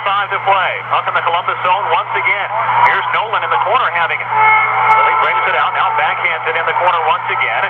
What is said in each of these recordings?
2:35 to play. Up in the Columbus zone once again. Here's Nolan in the corner having it. Billy brings it out. Now backhands it in the corner once again.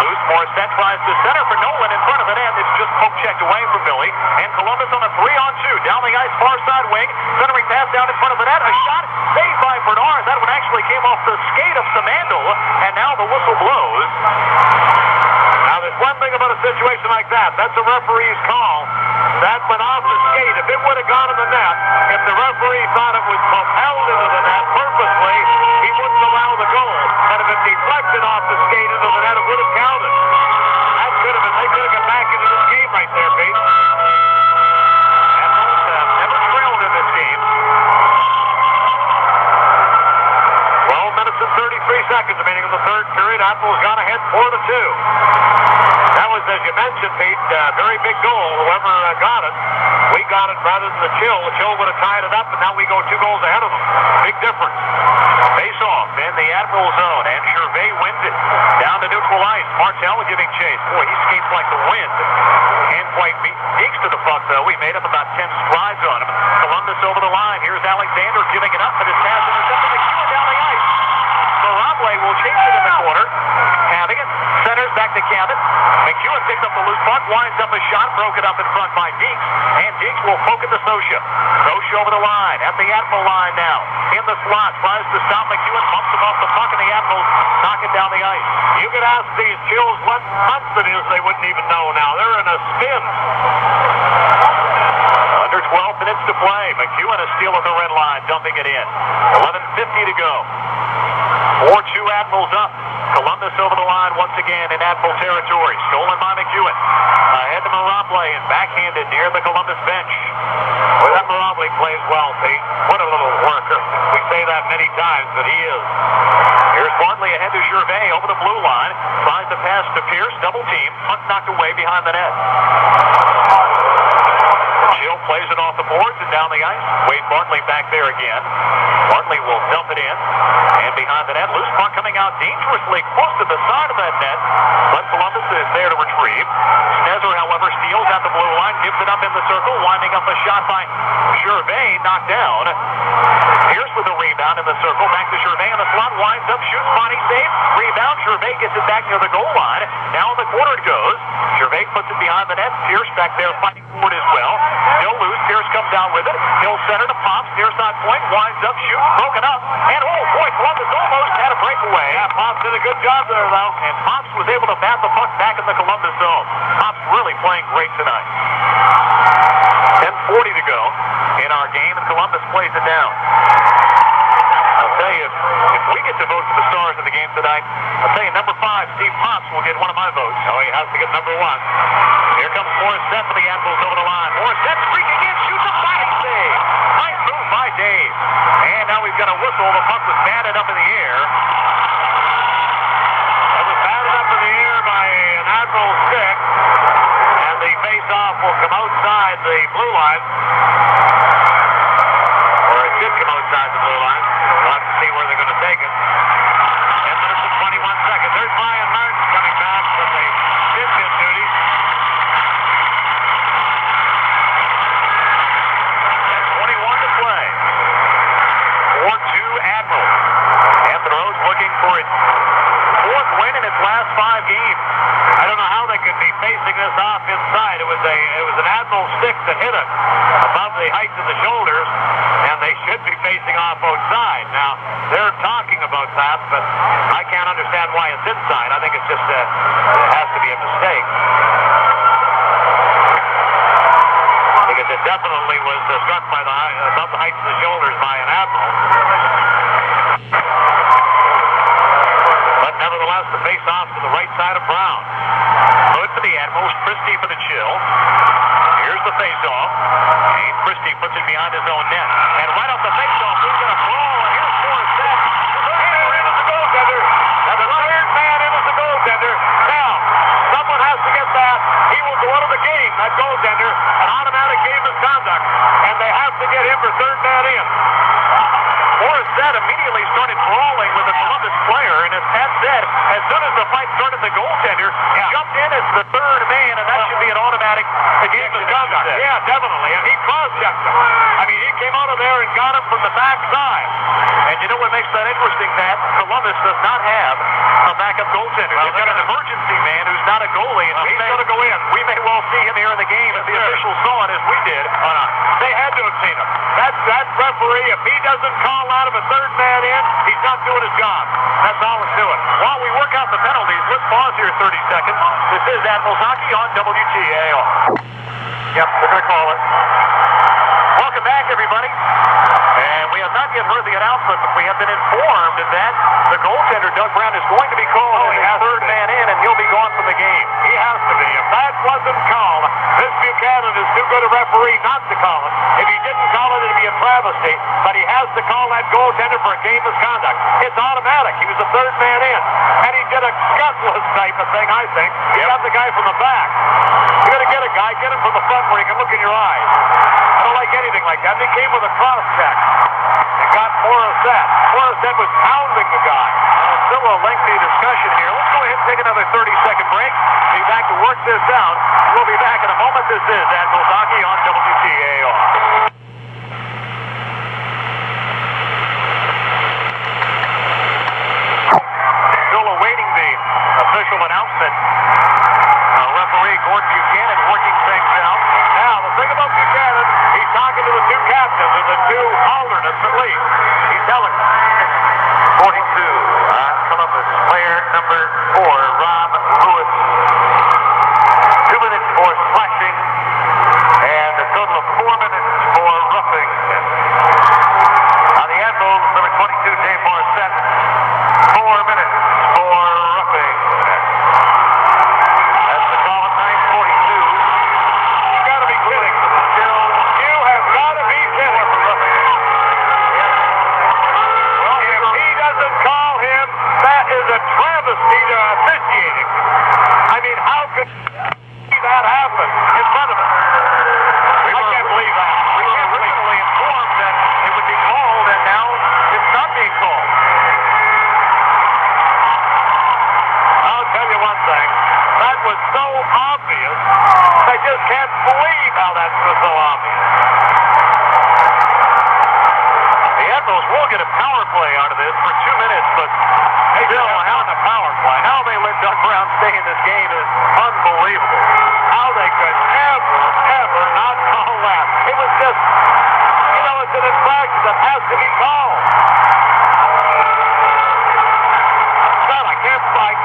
Loose Morissette tries to center for Nolan in front of the net. It's just poke checked away from Billy. And Columbus on a 3-on-2. Down the ice, far side wing. Centering pass down in front of the net. A shot saved by Bernard. That one actually came off the skate of Samandel. And now the whistle blows. Now there's one thing about a situation like that. That's a referee's call. That went off the skate. If it would have gone in the net, if the referee thought it was propelled into the net purposely, he wouldn't allow the goal. And if it deflected off the skate into the net, it would have counted. That could have been, they could have got back into this game right there, Pete. Admirals have never trailed in this game. 12 minutes and 33 seconds remaining in the third period. Admirals gone ahead 4-2. That was, as you mentioned, Pete, a very big goal. Whoever got it, we got it rather than the Chill. The Chill would have tied it up, and now we go 2 goals ahead of them. Big difference. Face off in the Admiral zone, and Gervais wins it. Down to neutral ice. Martel giving chase. Boy, he skates like the wind. Can't quite beat Deeks to the puck, though. We made up about 10 strides on him. Columbus over the line. Here's Alexander giving it up, and his pass intercepted. McEwen down the ice. Marable will chase it in the corner. Having it. Centers back to Cabot. McEwen picks up the loose puck, winds up a shot, broken up in front by Deeks, and Deeks will poke it to Sosha. Sosha over the line, at the Admiral line now. In the slot, tries to stop McEwen, bumps him off the puck, and the Admirals knock it down the ice. You could ask these Chills what month it is, they wouldn't even know now. They're in a spin. Under 12 minutes to play. McEwen a steal at the red line, dumping it in. 11:50 to go. 4-2 Admirals up. Columbus over the line once again in Admiral territory. Stolen by McEwen. Ahead to Marable and backhanded near the Columbus bench. Well, that Marable plays well, Pete. What a little worker. We say that many times, but he is. Here's Bartley ahead to Gervais over the blue line. Tries to pass to Pierce. Double team. Puck knocked away behind the net. Chill plays it off the boards and down the ice. Wade Bartley back there again. Bartley will dump it in. And behind the net, loose puck coming out dangerously close to the side of that net. But Columbus is there to retrieve. Snezer, however, steals at the blue line, gives it up in the circle, winding up a shot by Gervais, knocked down. Pierce with a rebound in the circle, back to Gervais in the slot, winds up, shoots, body save, rebound, Gervais gets it back near the goal line. Now in the corner it goes. Gervais puts it behind the net. Pierce back there fighting for it as well. Still loose. Pierce comes down with it. Hill center to Pops. Near side point. Winds up. Shoots. Broken up. And oh boy, Columbus almost had a breakaway. Yeah, Pops did a good job there though. And Pops was able to bat the puck back in the Columbus zone. Pops really playing great tonight. 10:40 to go in our game, and Columbus plays it down. I'll tell you, if we get to vote for the stars of the game tonight, I'll tell you, number 5, Steve Pops, will get one of my votes. Oh, he has to get number 1. Here comes Morissette for the Admirals over the line. Morissette streaking in, shoots a body save. Nice move by Dave. And now we've got a whistle. The puck was batted up in the air. It was batted up in the air by an Admiral stick. And the face-off will come outside the blue line. Or it should come outside the blue line. We'll have to see where they're going to take it. 10 minutes and 21 seconds. There's Brian Martin coming back from the pin duty. And 21 to play. 4-2 Admirals. Hampton Roads looking for its 4th win in its last 5 games. I don't know how they could be facing this off inside. It was an Admiral stick that hit it above the height of the shoulders, and they should be facing off outside. Now, they're talking about that, but I can't understand why it's inside. I think it's just it has to be a mistake. Because it definitely was struck by above the height of the shoulders by an Admiral. But nevertheless, the face-off to the right side of Brown. Good for the Admirals, Christie for the Chill. Here's the face-off. And Christie puts it behind his own net. And right off the face-off, he's going to brawl, and here's Morissette. The third in is the goaltender. And the third man in is the goaltender. Now, someone has to get that. He will go out of the game, that goaltender, an automatic game misconduct. And they have to get him for third man in. Morissette immediately started brawling with the Columbus player, and as Pat said, as soon as the fight started, the goaltender jumped in as the third man, and that should be an automatic game misconduct. Yeah, definitely, and he cross-checked him. I mean, he that interesting that Columbus does not have a backup goaltender. They've got an emergency man who's not a goalie, and he's going to go in. We may well see him here in the game if the officials saw it as we did. They had to have seen him. That referee, if he doesn't call out of a third man in, he's not doing his job. That's all it's doing. While we work out the penalties, let's pause here 30 seconds. This is Admirals Hockey on WTAR. Yep, they're going to call it. Welcome back, everybody. And we have not yet heard the announcement, but we have been informed that the goaltender, Doug Brown, is going to be called as third man in, and he'll be gone from the game. He has to be. If that wasn't called, this Buchanan is too good a referee not to call it. If he didn't call it, it'd be a travesty. But he has to call that goaltender for a game misconduct. It's automatic. He was the third man in. And he did a gutless type of thing, I think. He got the guy from the back. You're going to get a guy, get him from the front where he can look in your eyes. I don't like anything like that. And he came with a cross check. And got Morissette. Morissette was pounding the guy. Still a lengthy discussion here. Let's go ahead and take another 30-second break. Be back to work this out. We'll be back in a moment. This is Admirals Hockey on WTAR. Still awaiting the official announcement. Referee Gordon Buchanan working things out. Now, the thing about Buchanan, he's talking to the two captains and the two alternates at least. He's telling them. 42, Columbus, player number 4, Rob Lewis. 2 minutes for slashing, and a total of 4 minutes for roughing. On the Admirals, number 22, Dave Morissette. 4 minutes for roughing. That's the call at 9:42. You got to be kidding. You have got to be kidding. Well, if he doesn't call him, that is a travesty to officiating. I mean, how could that happen in front of us? I can't believe that. We were originally informed that it would be called, and now it's not being called. I'll tell you one thing. That was so obvious. I just can't believe how that was so obvious. The Admirals will get a power play out of this for 2 minutes, but still, how in the power play, how they let Doug Brown stay in this game is unbelievable. How they could ever not call that. It was just, it's an infraction that has to be called. God, I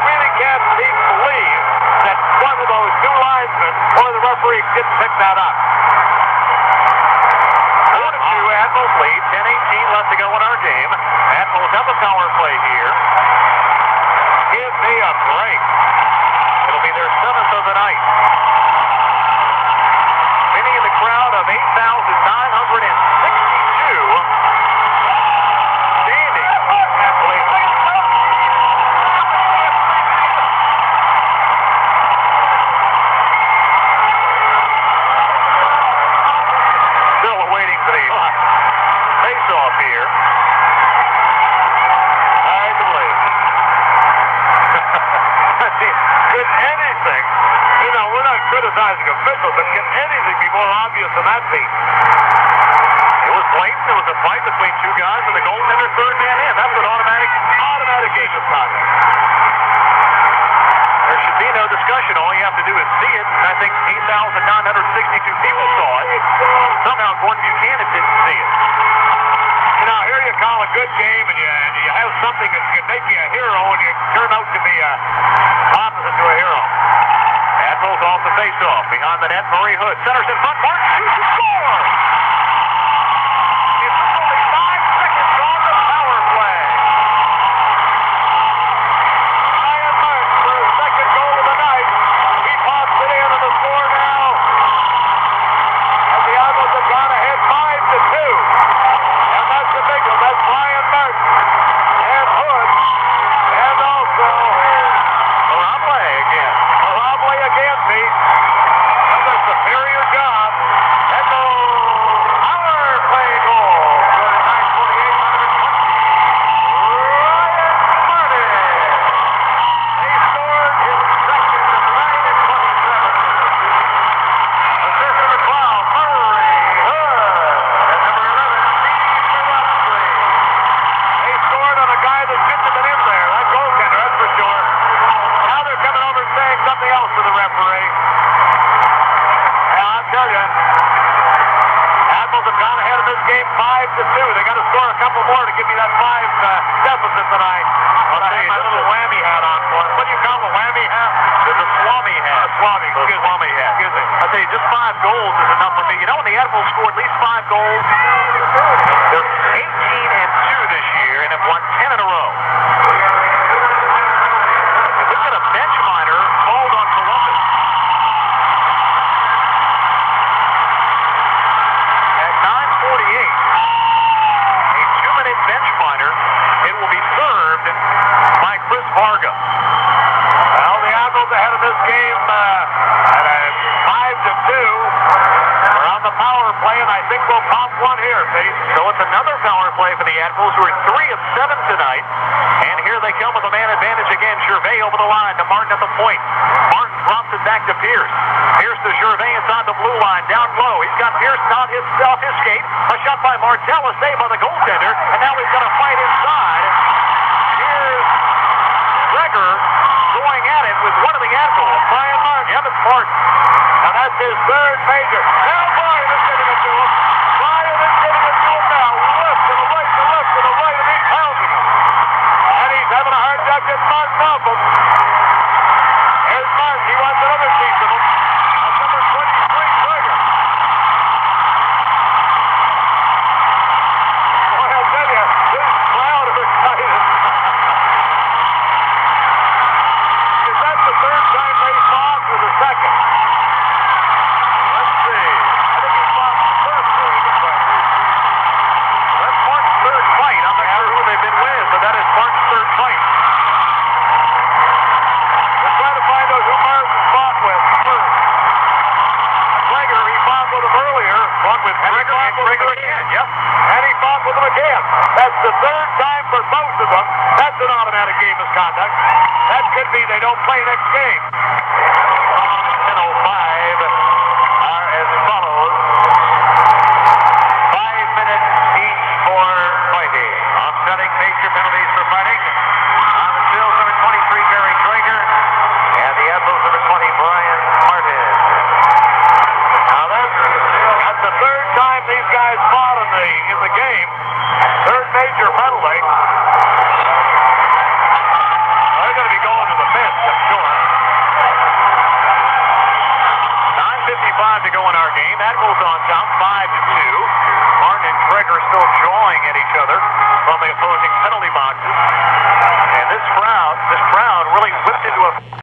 really can't even believe that one of those two linesmen or the referee didn't pick that up. 4-2, Admirals lead, 10:18 left to go in our game. Admirals have a power play here. Give me a break. It'll be their 7th of the night. Many in the crowd of 8,962 standing. Can't believe it. Still waiting for the face-off here. Hard to believe. Could anything, we're not criticizing officials, but can anything be more obvious than that beat? It was blatant. It was a fight between two guys, and the goaltender third man in. That's an automatic game misconduct. There should be no discussion. All you have to do is see it. And I think 8,962 people saw it. Somehow Gordon Buchanan didn't see it. Here you call a good game, and you have something that can make you a hero, and you turn out to be opposite to a hero. Admirals off the face-off. Behind the net, Murray Hood. Centers in front. Martin shoots and scores! It's only 5 seconds on the power play. Ryan Martin for his second goal of the night. He pops it in, and the score now. And the Admirals have gone ahead 5-2. That's the big one. That's Ryan Martin and Hood, and also Arable again, Pete. That's a superior job. That's goals. They're 18-2 this year and have won 10 in a row. And look at a bench minor called on Columbus. At 9:48, a 2-minute bench minor. It will be served by Chris Varga. Well, the Admirals ahead of this game at a 5-2. We're on the power play, and I think we'll pop one here, Pete. So it's another power play for the Admirals, who are 3 of 7 tonight. And here they come with a man advantage again. Gervais over the line to Martin at the point. Martin drops it back to Pierce. Pierce to Gervais inside the blue line, down low. He's got Pierce off his skate. A shot by Martell, a save by the goaltender, and now he's going to fight inside. Here's Gregor going at it with one of the Admirals. Brian Martin. Yep, it's Martin. Now that's his third major. Now Brian is getting it to him. Brian is getting it to him now. Left to the right, to left to the right, and he's pounding him. And he's having a hard time getting Martin off him. Here's Martin. He wants another piece of him. That's number 23, Gregor. Boy, I'll tell you, this crowd are excited. Is that the third time they fought or the second? Let's see. I think he fought the first time. That's Martin's third fight. I'm not sure who they've been with, but that is Martin's third fight. We're trying to find out who Martin fought with first. Gregor, he fought with him earlier. Fought with Gregor and Gregor again. Yep. And he fought with him again. That's the third time for both of them. That's an automatic game misconduct. That could be they don't play next game. 10:05 are as follows. 5 minutes each for fighting. Offsetting major penalties for fighting. On the Bills, number 23, Gary Traeger. And the Admirals, number 20, Brian Martin. Now that's the third time these guys fought in the game. Third major penalty. They're going to be going to the bench, I'm sure. 9:55 to go in our game. Admirals on top, 5-2.